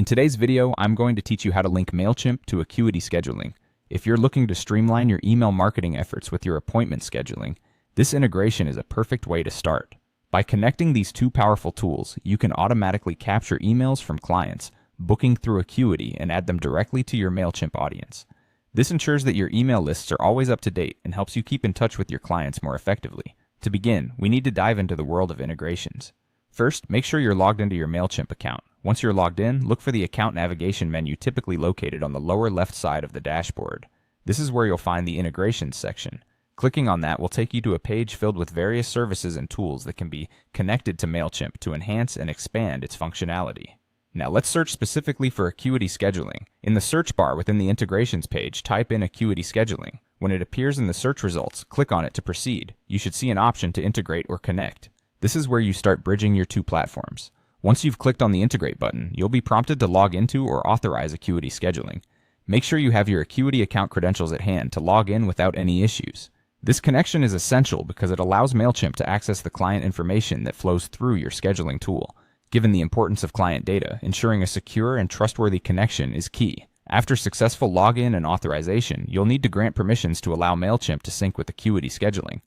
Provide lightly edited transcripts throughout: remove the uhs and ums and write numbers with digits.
In today's video, I'm going to teach you how to link Mailchimp to Acuity scheduling. If you're looking to streamline your email marketing efforts with your appointment scheduling, this integration is a perfect way to start. By connecting these two powerful tools, you can automatically capture emails from clients, booking through Acuity, and add them directly to your Mailchimp audience. This ensures that your email lists are always up to date and helps you keep in touch with your clients more effectively. To begin, we need to dive into the world of integrations. First, make sure you're logged into your Mailchimp account. Once you're logged in, look for the account navigation menu typically located on the lower left side of the dashboard. This is where you'll find the Integrations section. Clicking on that will take you to a page filled with various services and tools that can be connected to Mailchimp to enhance and expand its functionality. Now let's search specifically for Acuity scheduling. In the search bar within the Integrations page, type in Acuity scheduling. When it appears in the search results, click on it to proceed. You should see an option to integrate or connect. This is where you start bridging your two platforms. Once you've clicked on the Integrate button, you'll be prompted to log into or authorize Acuity scheduling. Make sure you have your Acuity account credentials at hand to log in without any issues. This connection is essential because it allows Mailchimp to access the client information that flows through your scheduling tool. Given the importance of client data, ensuring a secure and trustworthy connection is key. After successful login and authorization, you'll need to grant permissions to allow Mailchimp to sync with Acuity scheduling.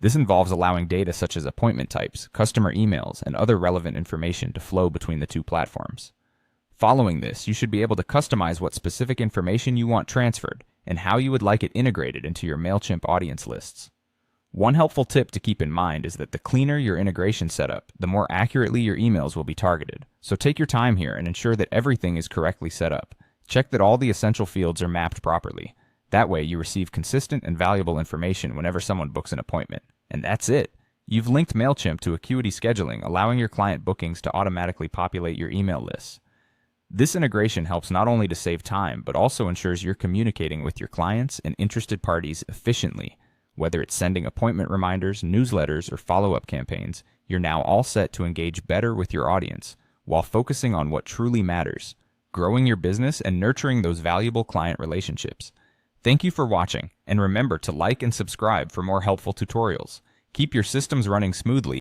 This involves allowing data such as appointment types, customer emails, and other relevant information to flow between the two platforms. Following this, you should be able to customize what specific information you want transferred and how you would like it integrated into your Mailchimp audience lists. One helpful tip to keep in mind is that the cleaner your integration setup, the more accurately your emails will be targeted. So take your time here and ensure that everything is correctly set up. Check that all the essential fields are mapped properly. That way you receive consistent and valuable information whenever someone books an appointment. And that's it. You've linked Mailchimp to Acuity scheduling, allowing your client bookings to automatically populate your email lists. This integration helps not only to save time, but also ensures you're communicating with your clients and interested parties efficiently. Whether it's sending appointment reminders, newsletters, or follow-up campaigns, you're now all set to engage better with your audience while focusing on what truly matters, growing your business and nurturing those valuable client relationships. Thank you for watching, and remember to like and subscribe for more helpful tutorials. Keep your systems running smoothly